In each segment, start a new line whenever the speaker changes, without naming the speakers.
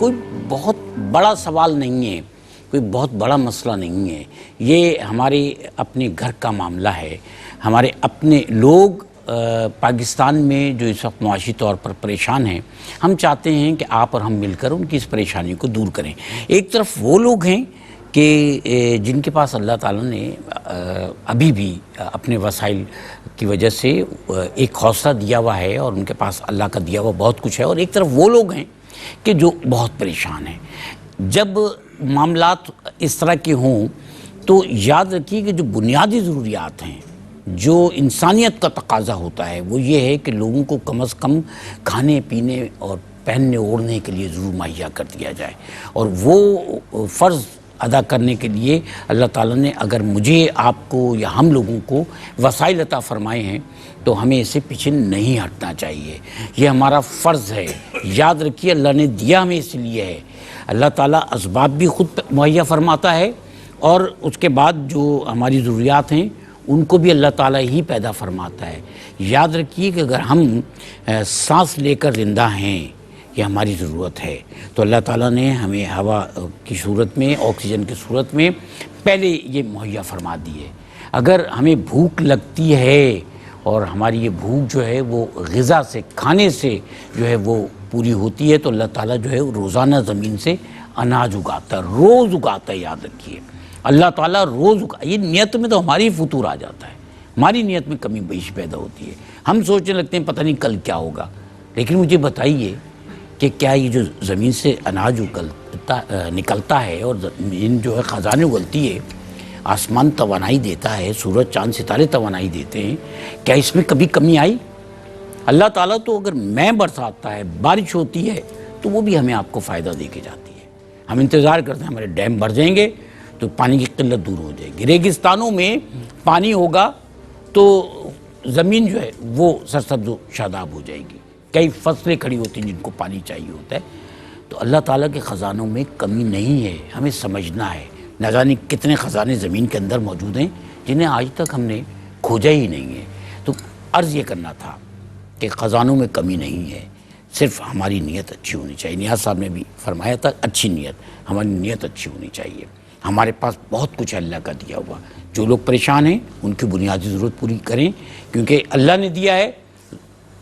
کوئی بہت بڑا سوال نہیں ہے، کوئی بہت بڑا مسئلہ نہیں ہے، یہ ہمارے اپنے گھر کا معاملہ ہے۔ ہمارے اپنے لوگ پاکستان میں جو اس وقت معاشی طور پر پریشان ہیں، ہم چاہتے ہیں کہ آپ اور ہم مل کر ان کی اس پریشانی کو دور کریں۔ ایک طرف وہ لوگ ہیں کہ جن کے پاس اللہ تعالیٰ نے ابھی بھی اپنے وسائل کی وجہ سے ایک حوصلہ دیا ہوا ہے اور ان کے پاس اللہ کا دیا ہوا بہت کچھ ہے، اور ایک طرف وہ لوگ ہیں کہ جو بہت پریشان ہیں۔ جب معاملات اس طرح کے ہوں تو یاد رکھیے کہ جو بنیادی ضروریات ہیں، جو انسانیت کا تقاضا ہوتا ہے، وہ یہ ہے کہ لوگوں کو کم از کم کھانے پینے اور پہننے اوڑھنے کے لیے ضرور مہیا کر دیا جائے، اور وہ فرض ادا کرنے کے لیے اللہ تعالیٰ نے اگر مجھے، آپ کو یا ہم لوگوں کو وسائل عطا فرمائے ہیں تو ہمیں اسے پیچھے نہیں ہٹنا چاہیے۔ یہ ہمارا فرض ہے۔ یاد رکھیے اللہ نے دیا ہمیں اس لیے ہے۔ اللہ تعالیٰ اسباب بھی خود مہیا فرماتا ہے، اور اس کے بعد جو ہماری ضروریات ہیں ان کو بھی اللہ تعالیٰ ہی پیدا فرماتا ہے۔ یاد رکھیے کہ اگر ہم سانس لے کر زندہ ہیں، یہ ہماری ضرورت ہے، تو اللہ تعالیٰ نے ہمیں ہوا کی صورت میں، آکسیجن کی صورت میں پہلے یہ مہیا فرما دی ہے۔ اگر ہمیں بھوک لگتی ہے اور ہماری یہ بھوک جو ہے وہ غذا سے، کھانے سے جو ہے وہ پوری ہوتی ہے، تو اللہ تعالیٰ جو ہے روزانہ زمین سے اناج اگاتا ہے، روز اگاتا ہے۔ یاد رکھیے اللہ تعالیٰ روز یہ نیت میں تو ہماری فطور آ جاتا ہے، ہماری نیت میں کمی بیش پیدا ہوتی ہے۔ ہم سوچنے لگتے ہیں پتہ نہیں کل کیا ہوگا، لیکن مجھے بتائیے کہ کیا یہ جو زمین سے اناج نکلتا ہے اور زمین جو ہے خزانے اگلتی ہے، آسمان توانائی دیتا ہے، سورج چاند ستارے توانائی دیتے ہیں، کیا اس میں کبھی کمی آئی؟ اللہ تعالیٰ تو اگر میں برساتا ہے، بارش ہوتی ہے، تو وہ بھی ہمیں آپ کو فائدہ دے کے جاتی ہے۔ ہم انتظار کرتے ہیں ہمارے ڈیم بھر جائیں گے تو پانی کی قلت دور ہو جائے گی، ریگستانوں میں پانی ہوگا تو زمین جو ہے وہ سرسبز و شاداب ہو جائے گی، کئی فصلیں کھڑی ہوتی ہیں جن کو پانی چاہیے ہوتا ہے۔ تو اللہ تعالیٰ کے خزانوں میں کمی نہیں ہے، ہمیں سمجھنا ہے۔ نہ جانے کتنے خزانے زمین کے اندر موجود ہیں جنہیں آج تک ہم نے کھوجا ہی نہیں ہے۔ تو عرض یہ کرنا تھا کہ خزانوں میں کمی نہیں ہے، صرف ہماری نیت اچھی ہونی چاہیے۔ نیاز صاحب نے بھی فرمایا تھا اچھی نیت، ہماری نیت اچھی ہونی چاہیے۔ ہمارے پاس بہت کچھ ہے اللہ کا دیا ہوا، جو لوگ پریشان ہیں ان کی بنیادی ضرورت پوری کریں، کیونکہ اللہ نے دیا ہے،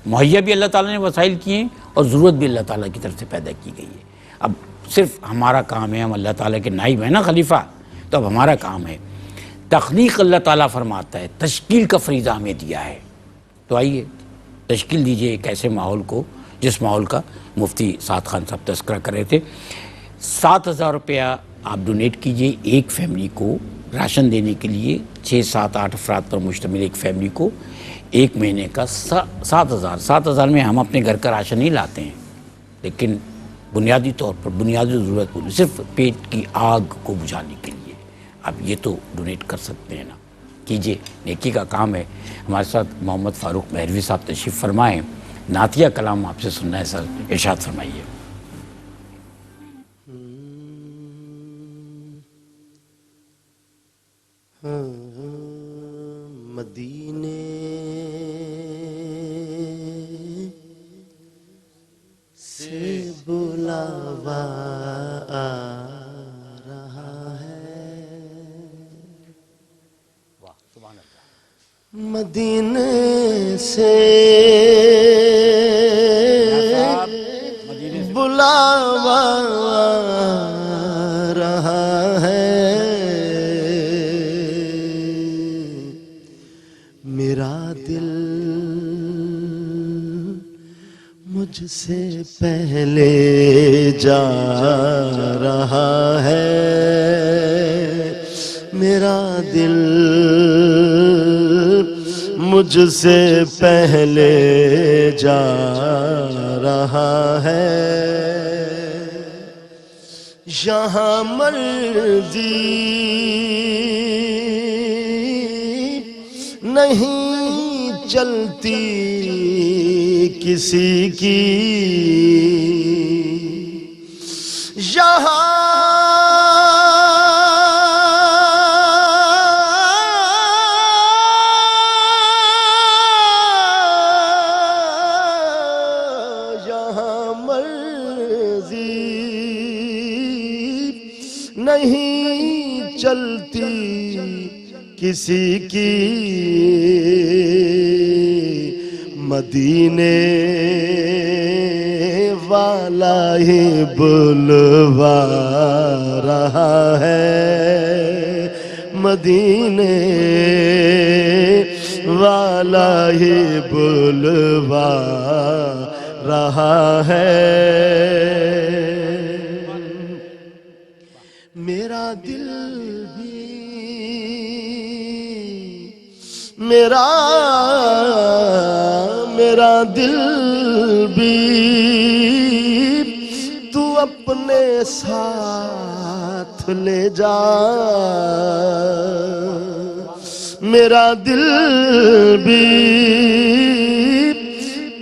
مہیا بھی اللہ تعالیٰ نے وسائل کیے ہیں، اور ضرورت بھی اللہ تعالیٰ کی طرف سے پیدا کی گئی ہے۔ اب صرف ہمارا کام ہے، ہم اللہ تعالیٰ کے نائب ہیں نا، خلیفہ، تو اب ہمارا کام ہے تخلیق۔ اللہ تعالیٰ فرماتا ہے تشکیل کا فریضہ ہمیں دیا ہے، تو آئیے تشکیل دیجئے ایک ایسے ماحول کو جس ماحول کا مفتی سعد خان صاحب تذکرہ کر رہے تھے۔ 7,000 روپیہ آپ ڈونیٹ کیجئے ایک فیملی کو راشن دینے کے لیے، 6، 7، 8 افراد پر مشتمل ایک فیملی کو ایک مہینے کا 7,000 میں ہم اپنے گھر کا راشن نہیں لاتے ہیں، لیکن بنیادی طور پر بنیادی ضرورت پوری، صرف پیٹ کی آگ کو بجھانے کے لیے آپ یہ تو ڈونیٹ کر سکتے ہیں نا، کیجئے، نیکی کا کام ہے۔ ہمارے ساتھ محمد فاروق مہروی صاحب تشریف فرمائیں، نعتیہ کلام آپ سے سننا ہے سر، ارشاد فرمائیے۔
مدینے سے بلاوا آ رہا ہے، مدینے سے بلاوا آ رہا ہے، میرا دل مجھ سے پہلے جا رہا ہے، میرا دل مجھ سے پہلے جا رہا ہے، یہاں مرضی نہیں چلتی کسی کی، یہاں مرضی نہیں چلتی کسی کی مدینے والا ہی بلوا رہا ہے مدینے والا ہی بلوا رہا ہے میرا دل بھی میرا دل بھی تو اپنے ساتھ لے جا میرا دل بھی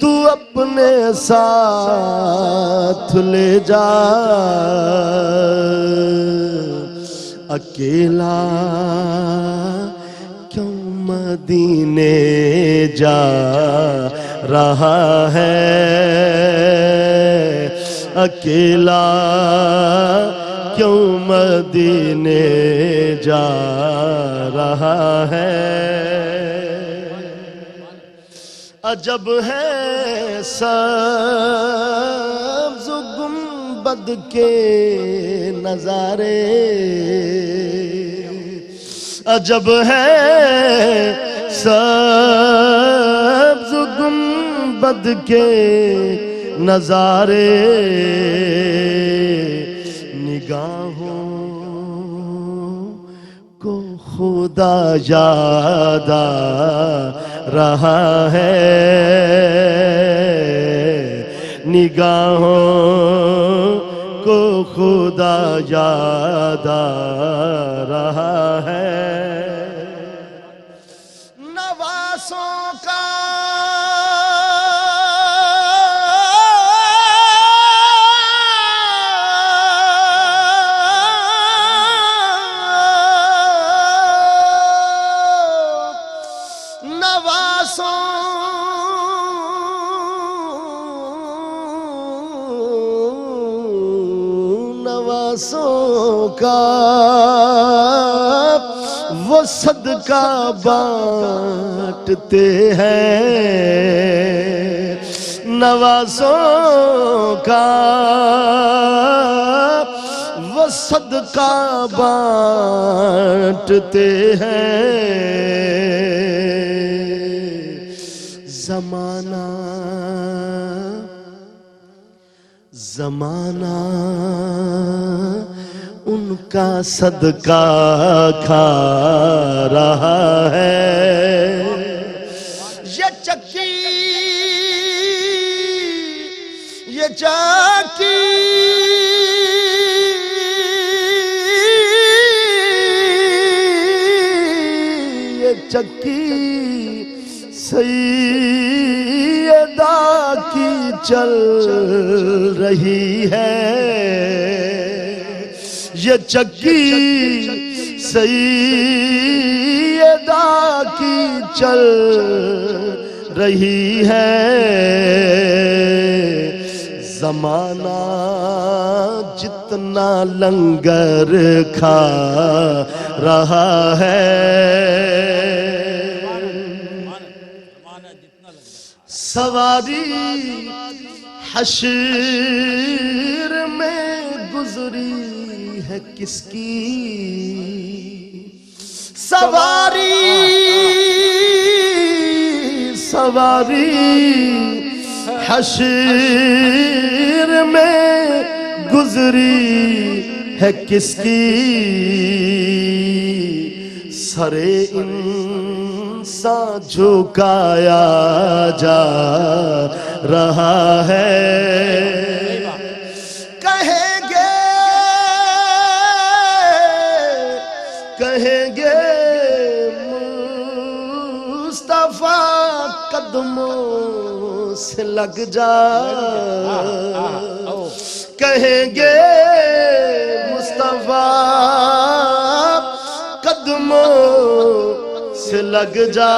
تو اپنے ساتھ لے جا اکیلا کیوں مدینے جا رہا ہے اکیلا کیوں مدینے جا رہا ہے عجب ہے سبز گنبد کے نظارے عجب ہے سبز گنبد کے نظارے نگاہوں کو خدا یاد آ رہا ہے نگاہوں کو خدا یاد آ رہا ہے نواسوں کا نواسوں کا وہ صدقہ بانٹتے ہیں نواسوں کا وہ صدقہ بانٹتے ہیں زمانہ ان کا صدقہ کھا رہا ہے یہ چکی یہ چکی یہ چکی سیدہ کی چل رہی ہے یہ چکی سیدہ کی چل رہی ہے زمانہ جتنا لنگر کھا رہا ہے سواری حشر میں گزری ہے کس کی سواری حشر میں گزری ہے کس کی سرے انسان جھکایا جا رہا ہے کہیں گے مصطفیٰ قدموں سے لگ جا کہیں گے مصطفیٰ قدموں سے لگ جا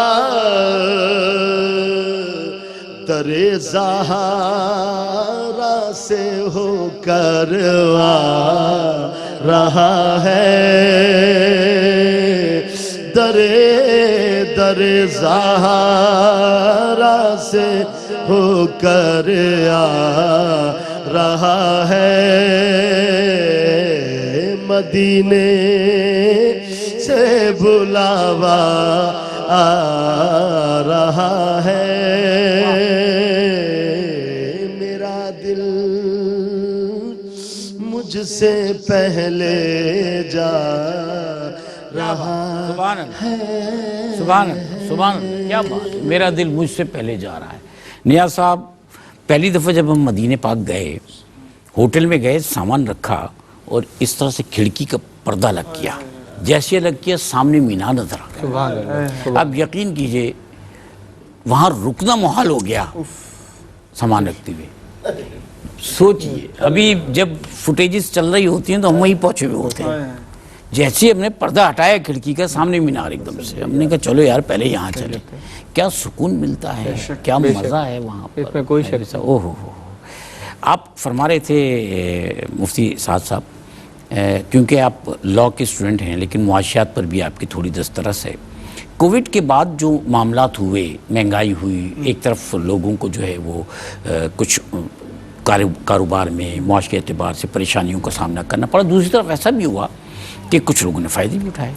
در زہرا سے ہو کر آ رہا ہے در زہرا سے ہو کر آ رہا ہے مدینے سے بلاوا آ رہا ہے میرا دل مجھ سے پہلے جا رہا
سبحان اللہ سبحان اللہ سبحان اللہ کیا بات ہے میرا دل مجھ سے پہلے جا رہا ہے نیاز صاحب پہلی دفعہ جب ہم مدینہ پاک گئے ہوٹل میں گئے سامان رکھا اور اس طرح سے کھڑکی کا پردہ لگ کیا جیسے لگ کیا سامنے مینار نظر آ گیا اب یقین کیجئے وہاں رکنا محال ہو گیا سامان رکھتے ہوئے سوچئے ابھی جب فوٹیجز چل رہی ہوتی ہیں تو ہم وہیں پہنچے ہوئے ہوتے ہیں جیسے ہم نے پردہ ہٹایا کھڑکی کا سامنے مینار ایک دم سے ہم نے کہا چلو یار پہلے یہاں چلے کیا سکون ملتا ہے کیا مزہ ہے وہاں پر
اس میں کوئی شک
اوہ آپ فرما رہے تھے مفتی سعد صاحب کیونکہ آپ لاء کے اسٹوڈنٹ ہیں لیکن معاشیات پر بھی آپ کی تھوڑی دسترس ہے کووڈ کے بعد جو معاملات ہوئے مہنگائی ہوئی ایک طرف لوگوں کو جو ہے وہ کچھ کاروبار میں معاشی اعتبار سے پریشانیوں کا سامنا کرنا پڑا دوسری طرف ایسا بھی ہوا کہ کچھ لوگوں نے فائدے بھی اٹھائے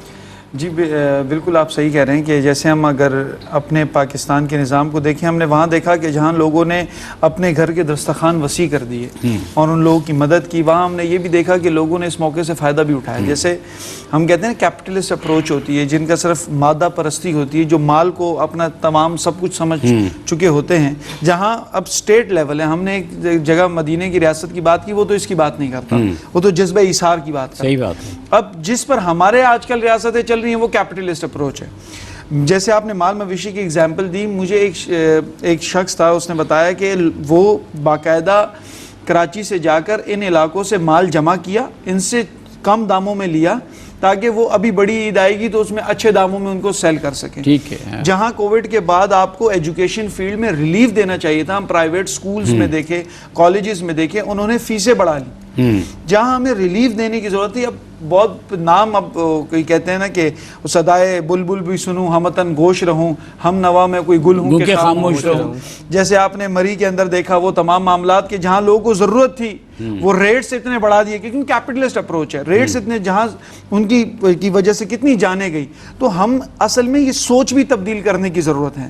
جی بالکل آپ صحیح کہہ رہے ہیں کہ جیسے ہم اگر اپنے پاکستان کے نظام کو دیکھیں ہم نے وہاں دیکھا کہ جہاں لوگوں نے اپنے گھر کے دسترخوان وسیع کر دیے اور ان لوگوں کی مدد کی وہاں ہم نے یہ بھی دیکھا کہ لوگوں نے اس موقع سے فائدہ بھی اٹھایا جیسے ہم کہتے ہیں کیپٹلسٹ اپروچ ہوتی ہے جن کا صرف مادہ پرستی ہوتی ہے جو مال کو اپنا تمام سب کچھ سمجھ چکے ہوتے ہیں جہاں اب سٹیٹ لیول ہے ہم نے ایک جگہ مدینہ کی ریاست کی بات کی وہ تو اس کی بات نہیں کرتا وہ تو جذبہ ایثار کی بات کرتا
صحیح بات ہے
اب جس پر ہمارے آج کل ریاستیں چل رہی ہیں وہ کیپٹلسٹ اپروچ ہے جیسے آپ نے مال مویشی کی اگزامپل دی مجھے ایک شخص تھا اس نے بتایا کہ وہ باقاعدہ کراچی سے جا کر ان علاقوں سے مال جمع کیا ان سے کم داموں میں لیا تاکہ وہ ابھی بڑی عید آئے گی تو اس میں اچھے داموں میں ان کو سیل کر سکیں
ٹھیک ہے
جہاں کووڈ کے بعد آپ کو ایجوکیشن فیلڈ میں ریلیف دینا چاہیے تھا ہم پرائیویٹ سکولز میں دیکھیں کالجز میں دیکھیں انہوں نے فیسیں بڑھا لی جہاں ہمیں ریلیف دینے کی ضرورت تھی اب بہت نام اب کوئی کہتے ہیں نا کہ صدائے بلبل بھی سنوں ہمتن گوش رہوں ہم نوا میں کوئی گل ہوں کہ خاموش رہوں جیسے آپ نے مری کے اندر دیکھا وہ تمام معاملات کے جہاں لوگوں کو ضرورت تھی وہ ریٹس اتنے بڑھا دیے کیونکہ کیپٹلسٹ اپروچ ہے ریٹس اتنے جہاں ان کی وجہ سے کتنی جانیں گئی تو ہم اصل میں یہ سوچ بھی تبدیل کرنے کی ضرورت ہے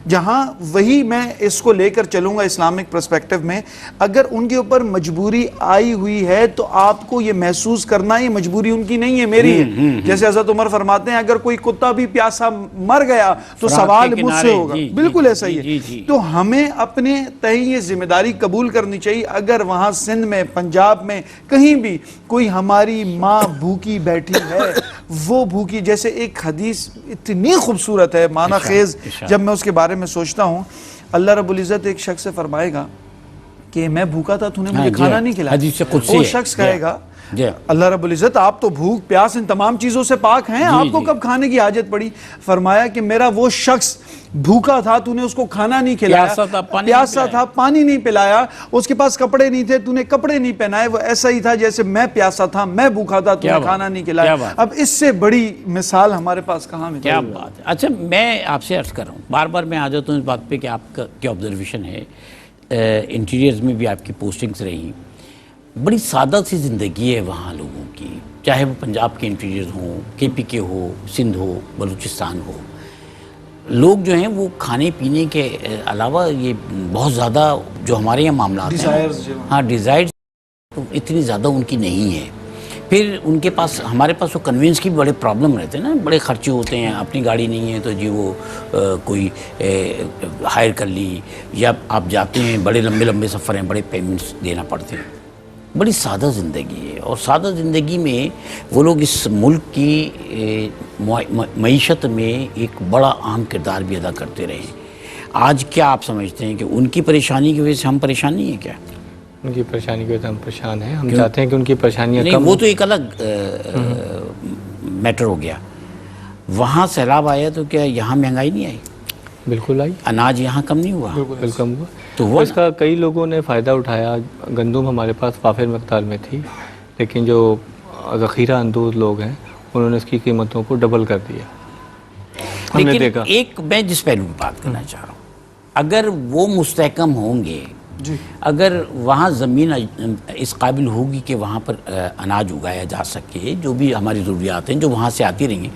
جہاں وہی میں اس کو لے کر چلوں گا اسلامک پرسپیکٹو میں اگر ان کے اوپر مجبوری آئی ہوئی ہے تو آپ کو یہ محسوس کرنا یہ مجبوری ان کی نہیں ہے میری ہے جیسے حضرت عمر فرماتے ہیں اگر کوئی کتا بھی پیاسا مر گیا تو سوال مجھ سے ہوگا بالکل ایسا ہی ہے تو ہمیں اپنے تئیں یہ ذمہ داری قبول کرنی چاہیے اگر وہاں سندھ میں پنجاب میں کہیں بھی کوئی ہماری ماں بھوکی بیٹھی ہے وہ بھوکی جیسے ایک حدیث اتنی خوبصورت ہے معنی خیز جب میں اس کے بارے میں سوچتا ہوں اللہ رب العزت ایک شخص سے فرمائے گا کہ میں بھوکا تھا تو نے مجھے کھانا نہیں کھلایا وہ شخص کہے گا اللہ رب العزت آپ تو بھوک پیاس ان تمام چیزوں سے پاک ہیں آپ کو کب کھانے کی حاجت پڑی فرمایا کہ میرا وہ شخص بھوکا تھا تو نے اس کو کھانا نہیں کھلایا پیاسا تھا پانی نہیں پلایا اس کے پاس کپڑے نہیں تھے تو نے کپڑے نہیں پہنائے وہ ایسا ہی تھا جیسے میں پیاسا تھا میں بھوکا تھا تو نے کھانا نہیں کھلایا اب اس سے بڑی مثال ہمارے پاس کہاں میں
کیا بات ہے اچھا میں آپ سے عرض کر رہا ہوں بار بار میں آ جاتا ہوں اس بات پہ کہ آپ کا کیا آبزرویشن ہے انٹیریئرز میں بھی آپ کی پوسٹنگز رہی بڑی سادہ سی زندگی ہے وہاں لوگوں کی چاہے وہ پنجاب کے انٹیریئرز ہوں کے پی کے ہو سندھ ہو بلوچستان ہو لوگ جو ہیں وہ کھانے پینے کے علاوہ یہ بہت زیادہ جو ہمارے یہاں معاملات ہیں ہاں ڈیزائرز اتنی زیادہ ان کی نہیں ہے پھر ان کے پاس ہمارے پاس وہ کنوینس کی بھی بڑے پرابلم رہتے ہیں نا بڑے خرچے ہوتے ہیں اپنی گاڑی نہیں ہے تو جی وہ کوئی ہائر کر لی یا آپ جاتے ہیں بڑے لمبے لمبے سفر ہیں بڑے پیمنٹس دینا پڑتے ہیں بڑی سادہ زندگی ہے اور سادہ زندگی میں وہ لوگ اس ملک کی معیشت میں ایک بڑا اہم کردار بھی ادا کرتے رہے آج کیا آپ سمجھتے ہیں کہ ان کی پریشانی کی وجہ سے ہم پریشان نہیں ہیں کیا
ان کی پریشانی کی وجہ سے ہم پریشان ہیں ہم چاہتے ہیں کہ ان کی پریشانیاں
نہیں وہ تو ایک الگ میٹر ہو گیا وہاں سیلاب آیا تو کیا یہاں مہنگائی نہیں آئی
بالکل آئی
اناج یہاں کم نہیں ہوا
بالکل کم ہوا
تو وہ
اس کا کئی لوگوں نے فائدہ اٹھایا گندم ہمارے پاس وافر مقدار میں تھی لیکن جو
ذخیرہ اندوز لوگ ہیں انہوں نے اس کی قیمتوں کو ڈبل کر دیا. ہم نے
لیکن
دیکھا
ایک میں جس پہلو میں بات کرنا چاہ رہا ہوں، اگر وہ مستحکم ہوں گے،
جی
اگر وہاں زمین اس قابل ہوگی کہ وہاں پر اناج اگایا جا سکے، جو بھی ہماری ضروریات ہیں جو وہاں سے آتی رہیں گی،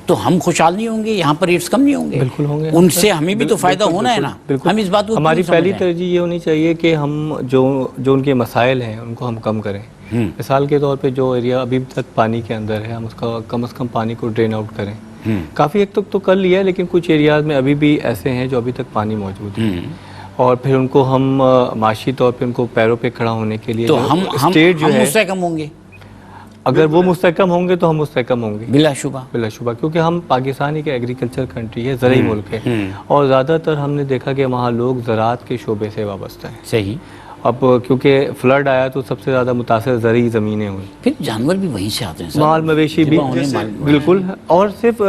تو ہم خوشحال نہیں ہوں گے، یہاں پر ریٹس کم نہیں ہوں گے.
بالکل ہوں گے.
ان سے ہمیں بھی تو فائدہ ہونا ہے نا. ہم اس بات کو
ہماری
کیوں سمجھ
پہلی
رہے ہیں؟
ترجیح یہ ہونی چاہیے کہ ہم جو ان کے مسائل ہیں ان کو ہم کم کریں. مثال کے طور پہ جو ایریا ابھی تک پانی کے اندر ہے، ہم اس کا کم از کم پانی کو ڈرین آؤٹ کریں. کافی حد تک تو کر لیا ہے، لیکن کچھ ایریاز میں ابھی بھی ایسے ہیں جو ابھی تک پانی موجود ہے، اور پھر ان کو ہم معاشی طور پہ ان کو پیروں پہ کھڑا ہونے کے لیے
تو ہم
اسٹیٹ جو ہے
مستحکم ہوں گے
اگر وہ مستحکم ہوں گے تو ہم مستحکم ہوں گے
بلا شبہ.
بلا شبہ، کیونکہ ہم پاکستان ایک ایگریکلچر کنٹری ہے، زرعی ملک ہے، اور زیادہ تر ہم نے دیکھا کہ وہاں لوگ زراعت کے شعبے سے وابستہ ہیں.
صحیح.
اب کیونکہ فلڈ آیا تو سب سے زیادہ متاثر زرعی زمینیں ہوئیں،
پھر جانور بھی وہیں سے آتے ہیں سر.
مال مویشی بھی
جب انہیں مال-
بالکل. اور صرف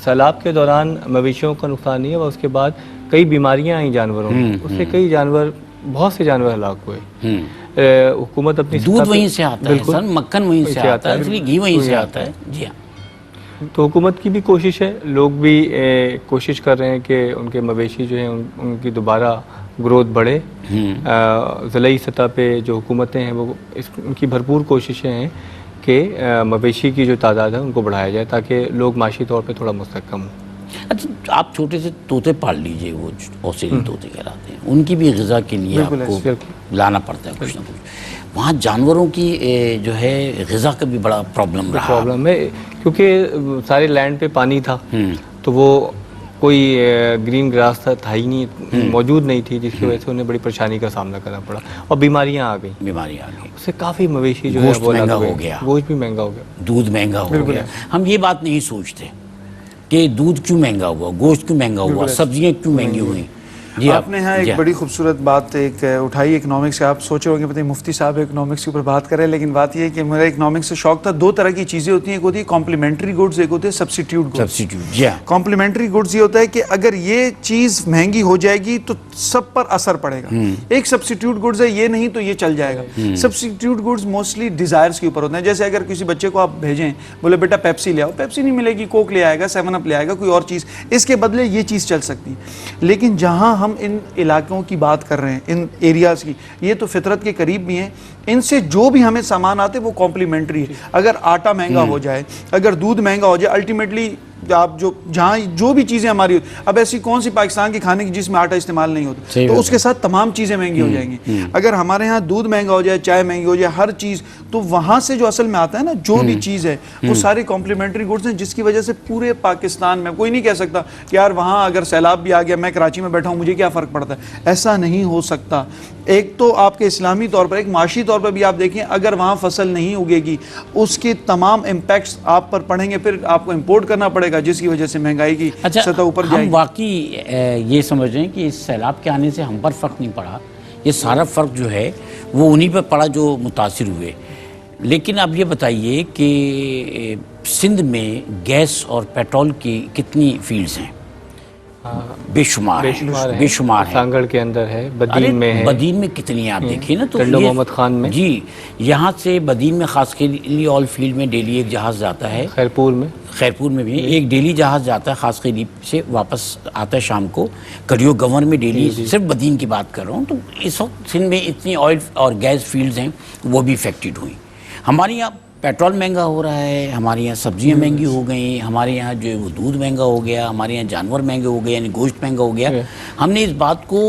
سیلاب کے دوران مویشیوں کا نقصان نہیں ہے، اس کے بعد کئی بیماریاں آئیں جانوروں میں، اس سے کئی جانور، بہت سے جانور ہلاک ہوئے. حکومت اپنی
دودھ
سطح پہ-
وہیں سے آتا ہے
بالکل.
سر، مکھن وہیں سے آتا ہے، اس لیے گھی وہیں سے آتا ہے. جی ہاں.
تو حکومت کی بھی کوشش ہے، لوگ بھی کوشش کر رہے ہیں کہ ان کے مویشی جو ہیں ان کی دوبارہ گروتھ بڑھے. ضلعی سطح پہ جو حکومتیں ہیں وہ ان کی بھرپور کوششیں ہیں کہ مویشی کی جو تعداد ہے ان کو بڑھایا جائے تاکہ لوگ معاشی طور پہ تھوڑا مستحکم ہوں.
اچھا، آپ چھوٹے سے طوطے پال لیجئے، وہ آسٹریلین طوطے کہلاتے ہیں، ان کی بھی غذا کے لیے آپ کو لانا پڑتا ہے کچھ نہ کچھ. وہاں جانوروں کی جو ہے غذا کا بھی بڑا پرابلم رہا.
پرابلم ہے کیونکہ سارے لینڈ پہ پانی تھا، تو وہ کوئی گرین گراس تھا ہی نہیں، موجود نہیں تھی، جس کی وجہ سے انہیں بڑی پریشانی کا سامنا کرنا پڑا اور بیماریاں آ گئیں.
بیماریاں آ گئی،
اس سے کافی مویشی جو ہے
گوشت
وہ
مہنگا
ہلاک
ہو
ہوئے.
گیا،
گوشت بھی مہنگا ہو گیا،
دودھ مہنگا ہو گیا. ہم یہ بات نہیں سوچتے کہ دودھ کیوں مہنگا ہوا، گوشت کیوں مہنگا ہوا، سبزیاں کیوں مہنگی ہوئیں. جی
آپ نے یہاں ایک بڑی خوبصورت بات ایک اٹھائی اکنامکس سے. آپ سوچ رہے ہوں گے پتہ نہیں مفتی صاحب اکنامکس کے اوپر بات کر رہے ہیں، لیکن بات یہ ہے کہ میرا اکنامکس سے شوق تھا. دو طرح کی چیزیں ہوتی ہیں، ایک ہوتی ہے کمپلیمنٹری گڈز، ایک ہوتے ہیں سبسٹیٹیوٹ گڈز.
سبسٹیٹیوٹ. جی ہاں.
کمپلیمنٹری گڈز یہ ہوتا ہے کہ اگر یہ چیز مہنگی ہو جائے گی تو سب پر اثر پڑے گا. ایک سبسٹیٹیوٹ گڈز ہے یہ نہیں تو یہ چل جائے گا. سبسٹیٹیوٹ گڈز موسٹلی ڈیزائرز کے اوپر ہوتے ہیں. جیسے اگر کسی بچے کو آپ بھیجیں، بولے بیٹا پیپسی لے آؤ، پیپسی نہیں ملے گی، کوک لے آئے گا، 7 اپ لے آئے گا، کوئی اور چیز اس کے بدلے یہ چیز چل سکتی. لیکن جہاں ہم ان علاقوں کی بات کر رہے ہیں، ان ایریاز کی، یہ تو فطرت کے قریب بھی ہیں، ان سے جو بھی ہمیں سامان آتے وہ کمپلیمنٹری ہے. اگر آٹا مہنگا ہو جائے، اگر دودھ مہنگا ہو جائے، الٹیمیٹلی آپ جہاں جو بھی چیزیں ہماری اب ایسی کون سی پاکستان کے کھانے کی جس میں آٹا استعمال نہیں ہوتا، تو اس کے ساتھ تمام چیزیں مہنگی ہو جائیں گی. اگر ہمارے ہاں دودھ مہنگا ہو جائے، چائے مہنگی ہو جائے، ہر چیز، تو وہاں سے جو اصل میں آتا ہے نا، جو بھی چیز ہے وہ سارے کمپلیمنٹری گڈز ہیں، جس کی وجہ سے پورے پاکستان میں کوئی نہیں کہہ سکتا کہ یار وہاں اگر سیلاب بھی آ گیا، میں کراچی میں بیٹھا ہوں، مجھے کیا فرق پڑتا ہے. ایسا نہیں ہو سکتا. ایک تو آپ کے اسلامی طور پر، ایک معاشی طور پر بھی آپ دیکھیں، اگر وہاں فصل نہیں اگے گی اس کے تمام امپیکٹس آپ پر پڑیں گے، پھر آپ کو امپورٹ کرنا پڑے گا، جس کی وجہ سے مہنگائی کی سطح اوپر جائے گی.
ہم واقعی یہ سمجھ رہے ہیں کہ اس سیلاب کے آنے سے ہم پر فرق نہیں پڑا، یہ سارا فرق جو ہے وہ انہی پہ پڑا جو متاثر ہوئے. لیکن اب یہ بتائیے کہ سندھ میں گیس اور پیٹرول کی کتنی فیلڈز ہیں؟ بے شمار ہیں.
سانگڑ کے اندر ہے، بدین میں ہے،
بدین میں کتنی آپ دیکھیں نا. تو
ٹنڈو محمد خان میں،
جی یہاں سے بدین میں خاص کے لیے آل فیلڈ میں ڈیلی ایک جہاز جاتا ہے. خیرپور میں بھی ایک ڈیلی جہاز جاتا ہے، خاص قریب سے واپس آتا ہے شام کو. کریو گور میں ڈیلی، صرف بدین کی بات کر رہا ہوں. تو اس وقت سندھ میں اتنی آئل اور گیس فیلڈز ہیں، وہ بھی افیکٹڈ ہوئیں. ہمارے یہاں پیٹرول مہنگا ہو رہا ہے، ہمارے یہاں سبزیاں مہنگی ہو گئیں، ہمارے یہاں جو ہے وہ دودھ مہنگا ہو گیا، ہمارے یہاں جانور مہنگے ہو گئے، یعنی گوشت مہنگا ہو گیا. ہم نے اس بات کو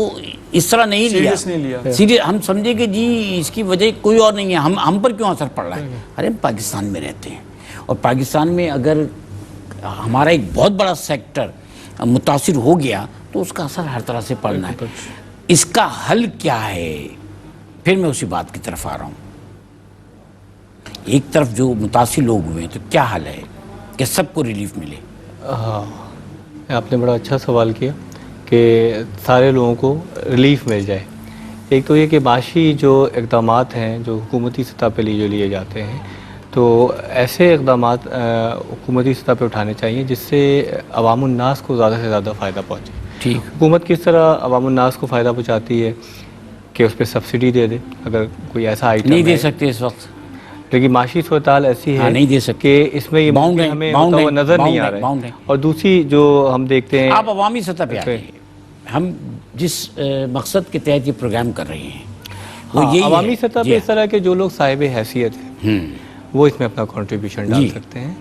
اس طرح نہیں لیا سیریس. ہم سمجھے کہ جی اس کی وجہ کوئی اور نہیں ہے، ہم پر کیوں اثر پڑ رہا ہے. ارے ہم پاکستان میں رہتے ہیں، اور پاکستان میں اگر ہمارا ایک بہت بڑا سیکٹر متاثر ہو گیا تو اس کا اثر ہر طرح سے پڑنا ہے. اس کا حل کیا ہے؟ پھر میں اسی بات کی طرف آ رہا ہوں. ایک طرف جو متاثر لوگ ہوئے ہیں تو کیا حل ہے کہ سب کو ریلیف ملے؟
ہاں، آپ نے بڑا اچھا سوال کیا کہ سارے لوگوں کو ریلیف مل جائے. ایک تو یہ کہ معاشی جو اقدامات ہیں جو حکومتی سطح پہ لیے جاتے ہیں، تو ایسے اقدامات حکومتی سطح پہ اٹھانے چاہیے جس سے عوام الناس کو زیادہ سے زیادہ فائدہ پہنچے.
ٹھیک.
حکومت کس طرح عوام الناس کو فائدہ پہنچاتی ہے کہ اس پہ سبسڈی دے دے. اگر کوئی ایسا آئٹم
نہیں دے سکتے اس وقت،
لیکن معاشی صورتحال ایسی
ہاں،
ہے
نہیں دے سکتے.
کہ اس میں یہ
باؤنڈ
ممکن
ہیں،
ہمیں
باؤنڈ
ہوتا ہوا
ہیں،
نظر نہیں آ
باؤنڈ
رہا
ہیں.
ہے. اور دوسری جو ہم دیکھتے ہیں
آپ عوامی سطح پہ آتے ہیں. ہم جس مقصد کے تحت یہ پروگرام کر رہے ہیں وہ یہی ہے.
عوامی سطح
جی
پہ اس
ہاں.
طرح کے جو لوگ صاحب حیثیت ہیں وہ اس میں اپنا کنٹریبیوشن ڈال
جی.
سکتے ہیں.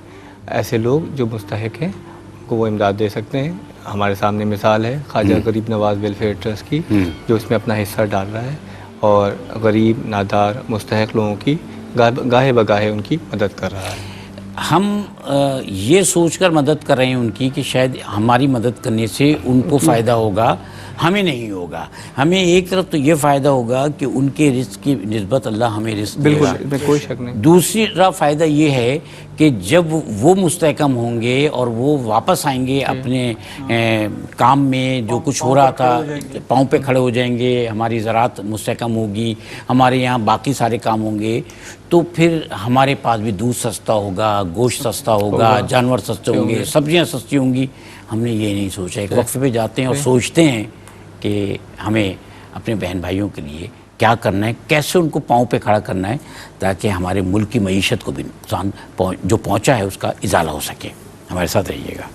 ایسے لوگ جو مستحق ہیں ان کو وہ امداد دے سکتے ہیں. ہمارے سامنے مثال ہے خواجہ غریب نواز ویلفیئر ٹرسٹ کی جو اس میں اپنا حصہ ڈال رہا ہے اور غریب نادار مستحق لوگوں کی گاہے بگاہے ان کی مدد کر رہا ہے.
ہم یہ سوچ کر مدد کر رہے ہیں ان کی کہ شاید ہماری مدد کرنے سے ان کو فائدہ ہوگا، ہمیں نہیں ہوگا. ہمیں ایک طرف تو یہ فائدہ ہوگا کہ ان کے رزق کی نسبت اللہ ہمیں رزق دے
بالکل
گا.
اس میں کوئی شک نہیں.
دوسرا فائدہ یہ ہے کہ جب وہ مستحکم ہوں گے اور وہ واپس آئیں گے اپنے کام میں، جو کچھ ہو رہا تھا پاؤں پہ کھڑے ہو جائیں گے، ہماری زراعت مستحکم ہوگی، ہمارے یہاں باقی سارے کام ہوں گے، تو پھر ہمارے پاس بھی دودھ سستا ہوگا، گوشت سستا ہوگا، جانور سستے ہوں گے، سبزیاں سستی ہوں گی. ہم نے یہ نہیں سوچا. ایک وقفے پہ جاتے ہیں اور سوچتے ہیں کہ ہمیں اپنے بہن بھائیوں کے لیے کیا کرنا ہے، کیسے ان کو پاؤں پہ کھڑا کرنا ہے تاکہ ہمارے ملک کی معیشت کو بھی نقصان جو پہنچا ہے اس کا ازالہ ہو سکے. ہمارے ساتھ رہیے گا.